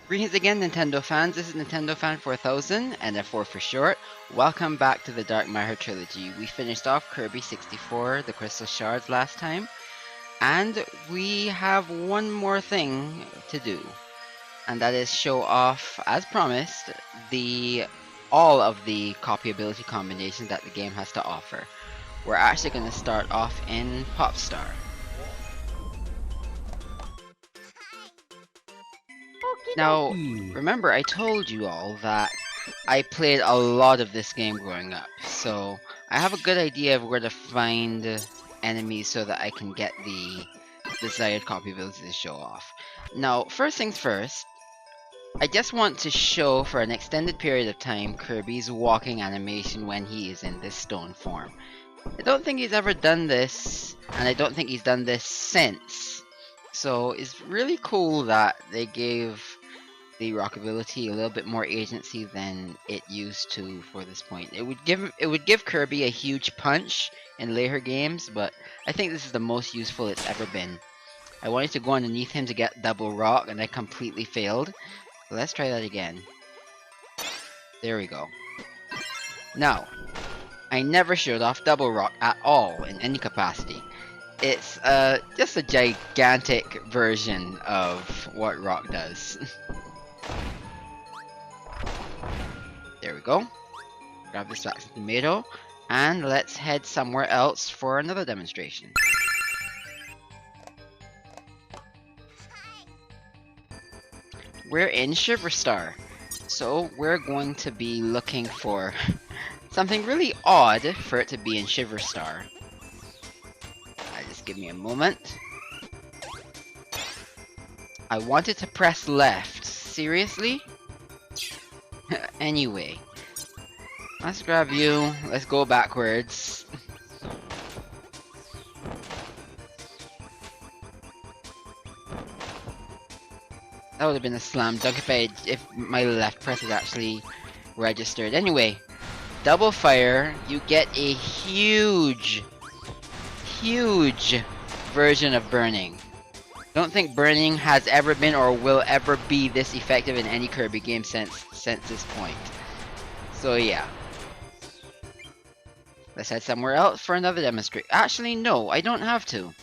Greetings again, Nintendo fans. This is Nintendo Fan 4000, NF4 for short. Welcome back to the Dark Matter Trilogy. We finished off Kirby 64, the Crystal Shards last time, and we have one more thing to do, and that is show off, as promised, all of the copyability combinations that the game has to offer. We're actually going to start off in Popstar. Now, remember I told you all that I played a lot of this game growing up, so I have a good idea of where to find enemies so that I can get the desired copyability to show off. Now, first things first, I just want to show for an extended period of time Kirby's walking animation when he is in this stone form. I don't think he's ever done this, and I don't think he's done this since. So it's really cool that they gave the rockability a little bit more agency than it used to for this point. It would give Kirby a huge punch in later games, but I think this is the most useful it's ever been. I wanted to go underneath him to get double rock, and I completely failed. So let's try that again. There we go. Now, I never showed off double rock at all in any capacity. It's just a gigantic version of what rock does. There we go. Grab this wax tomato, and let's head somewhere else for another demonstration. We're in Shiverstar, so we're going to be looking for something really odd for it to be in Shiverstar. Just give me a moment. I wanted to press left. Seriously? Anyway, let's grab you. Let's go backwards. That would have been a slam dunk if my left press had actually registered. Anyway, double fire. You get a huge version of burning. Don't think burning has ever been or will ever be this effective in any Kirby game since this point. So yeah. Let's head somewhere else for another demonstration. Actually, no, I don't have to.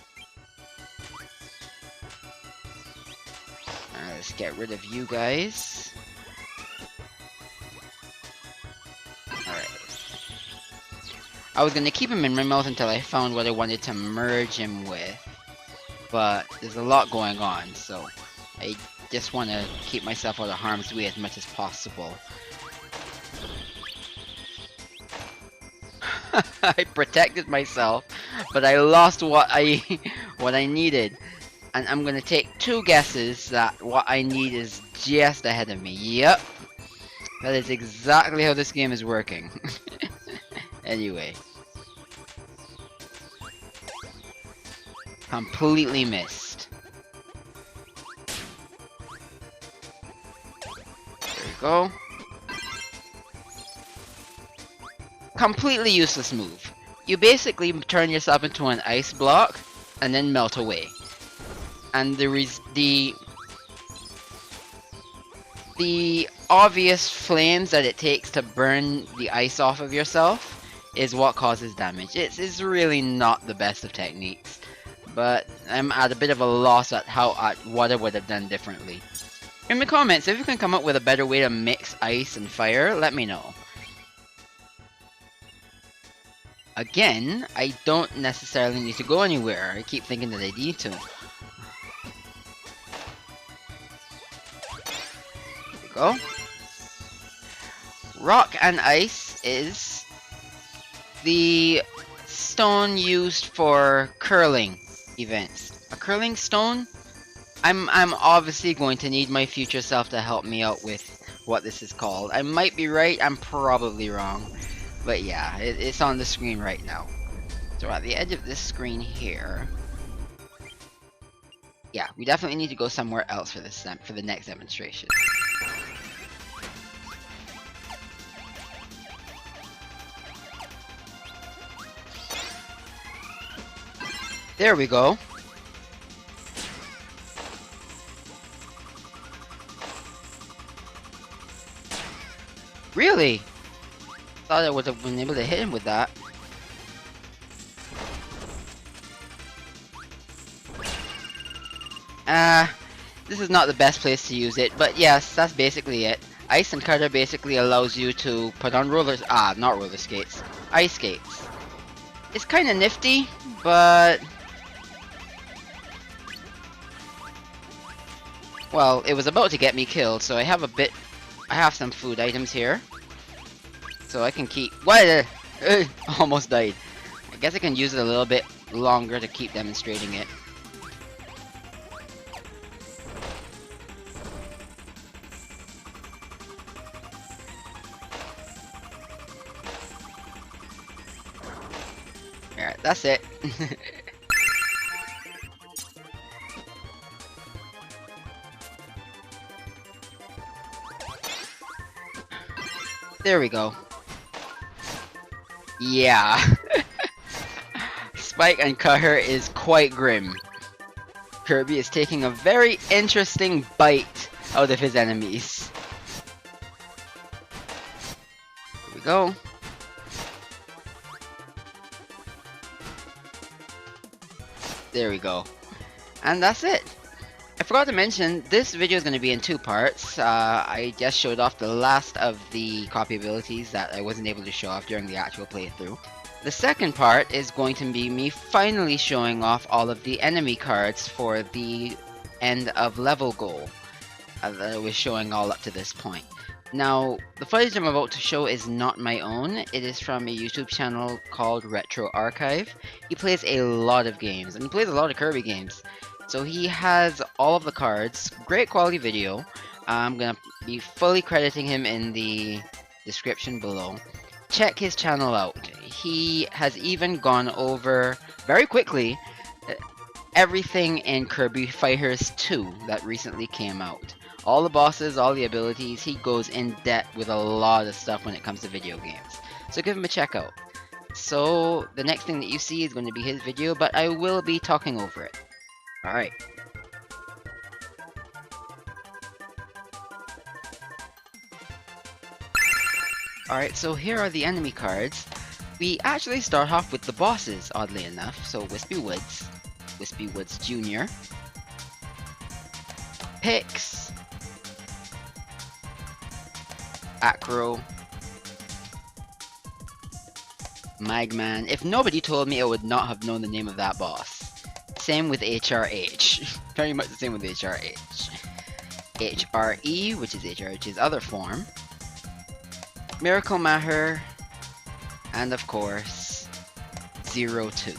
Let's get rid of you guys. Alright. I was gonna keep him in my mouth until I found what I wanted to merge him with. But there's a lot going on, so I just want to keep myself out of harm's way as much as possible. I protected myself, but I lost what I needed. And I'm gonna take two guesses that what I need is just ahead of me. Yep. That is exactly how this game is working. Anyway. Completely missed. There we go. Completely useless move. You basically turn yourself into an ice block and then melt away. And the obvious flames that it takes to burn the ice off of yourself is what causes damage. It's really not the best of techniques. But I'm at a bit of a loss at what I would have done differently. In the comments, if you can come up with a better way to mix ice and fire, let me know. Again, I don't necessarily need to go anywhere. I keep thinking that I need to. There we go. Rock and ice is the stone used for curling events. A curling stone? I'm obviously going to need my future self to help me out with what this is called. I might be right, I'm probably wrong. But yeah, it's on the screen right now. So at the edge of this screen here. Yeah, we definitely need to go somewhere else for the next demonstration. There we go. Really? Thought I would have been able to hit him with that. This is not the best place to use it, but yes, that's basically it. Ice and Cutter basically allows you to put on not roller skates, ice skates. It's kinda nifty, but... well, it was about to get me killed, so I have some food items here. So I can keep... what? Almost died. I guess I can use it a little bit longer to keep demonstrating it. Alright, that's it. There we go. Yeah. Spike and Cutter is quite grim. Kirby is taking a very interesting bite out of his enemies. Here we go. There we go. And that's it. I forgot to mention, this video is going to be in two parts. I just showed off the last of the copy abilities that I wasn't able to show off during the actual playthrough. The second part is going to be me finally showing off all of the enemy cards for the end of level goal that I was showing all up to this point. Now, the footage I'm about to show is not my own. It is from a YouTube channel called Retro Archive. He plays a lot of games, and he plays a lot of Kirby games. So he has all of the cards, great quality video. I'm gonna be fully crediting him in the description below. Check his channel out. He has even gone over, very quickly, everything in Kirby Fighters 2 that recently came out. All the bosses, all the abilities, he goes in depth with a lot of stuff when it comes to video games. So give him a check out. So the next thing that you see is going to be his video, but I will be talking over it. Alright. Alright, so here are the enemy cards. We actually start off with the bosses, oddly enough. So Wispy Woods Jr., Pix, Acro, Magman. If nobody told me, I would not have known the name of that boss. Same with HRH. Very much the same with HRH. HRE, which is HRH's other form. Miracle Matter. And of course, 02.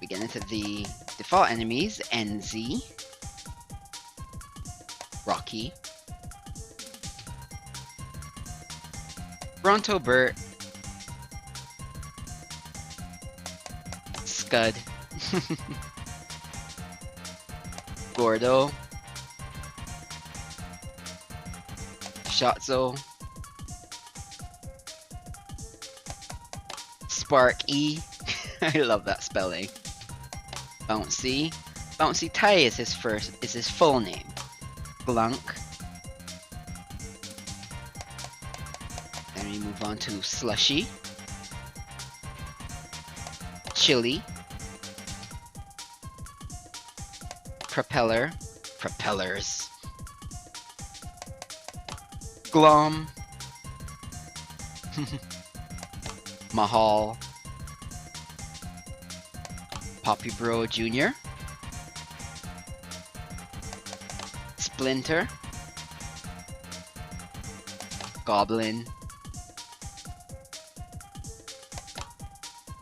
We get into the default enemies, NZ, Rocky, Bronto Burt, Scud, Gordo, Shotzo, Sparky. I love that spelling. Bouncy. Bouncy Tai is his full name. Glunk. Then we move on to Slushy, Chili, Propellers, Glom, Mahal, Poppy Bro Jr., Splinter, Goblin,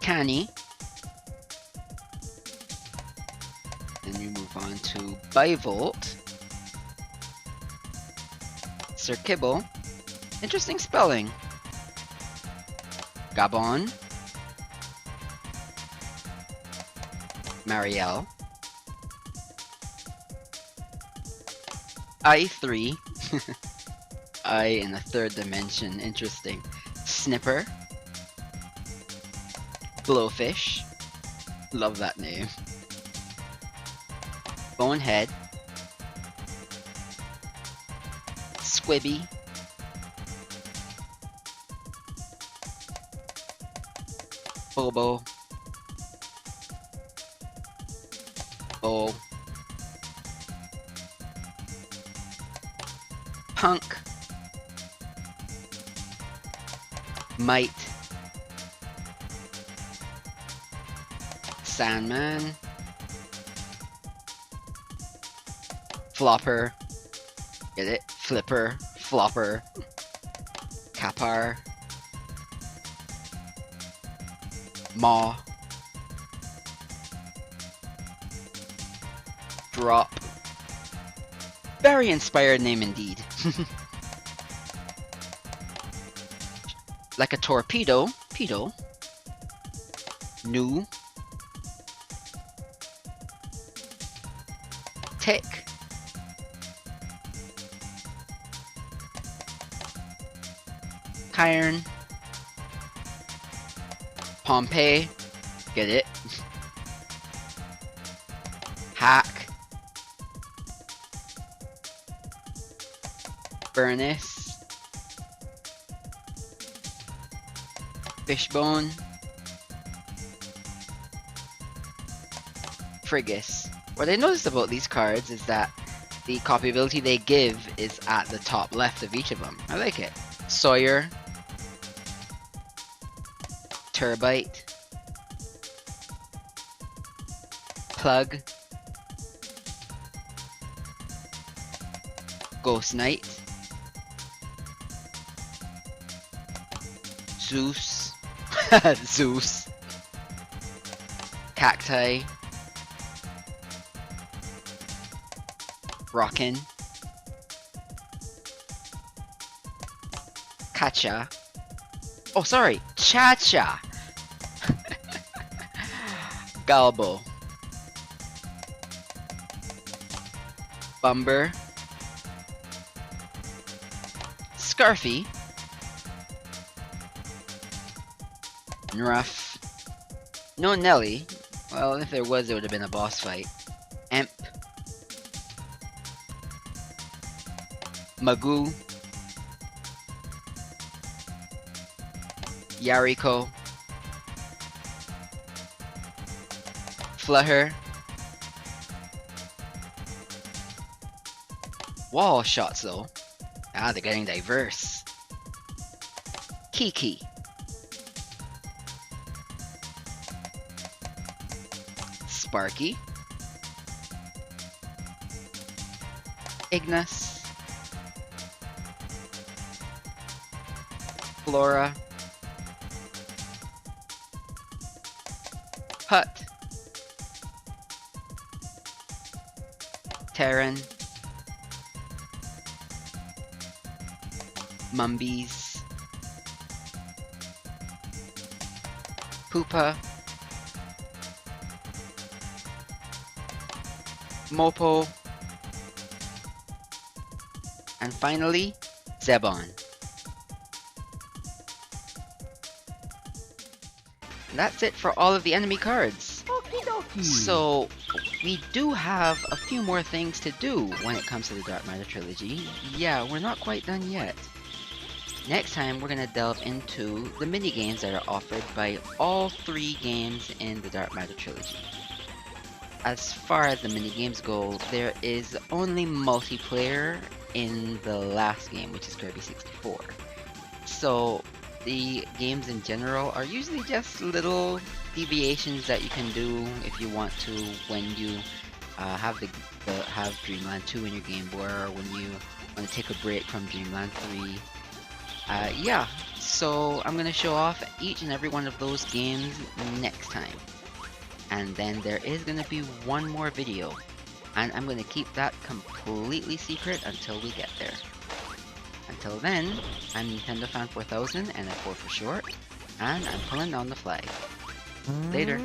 Canny. Then we move on to Bivolt, Sir Kibble. Interesting spelling. Gabon, Marielle, I3, I in a third dimension, interesting. Snipper, Blowfish, love that name. Bonehead, Squibby. Bobo. Bo. Punk. Might. Sandman. Flopper. Get it? Flipper. Flopper. Capar. Maw. Drop. Very inspired name indeed. Like a torpedo. Pedo. New. Tick. Cairn. Pompeii. Get it? Hack. Furnace. Fishbone. Frigus. What I noticed about these cards is that the copyability they give is at the top left of each of them. I like it. Sawyer. Turbite. Plug. Ghost Knight. Zeus. Zeus. Cacti. Rockin'. Kacha. Oh, sorry. Cha-cha. Galbo. Bumber. Scarfy. Ruff. No Nelly. Well, if there was, it would have been a boss fight. Emp. Magoo. Yariko. Flutter. Wall shots though. Ah, they're getting diverse. Kiki. Sparky. Ignis. Flora. Hut. Terran. Mumbies. Poopa. Mopo. And finally, Zebon. That's it for all of the enemy cards. Okie dokie. So, we do have a few more things to do when it comes to the Dark Matter Trilogy. Yeah, we're not quite done yet. Next time, we're going to delve into the mini-games that are offered by all 3 games in the Dark Matter Trilogy. As far as the mini-games go, there is only multiplayer in the last game, which is Kirby 64. So, the games in general are usually just little deviations that you can do if you want to when you have Dreamland 2 in your Game Boy, or when you want to take a break from Dreamland 3. Yeah, so I'm going to show off each and every one of those games next time. And then there is going to be one more video, and I'm going to keep that completely secret until we get there. Until then, I'm Nintendo Fan 4000, NF4 for short, and I'm pulling down the flag. Later.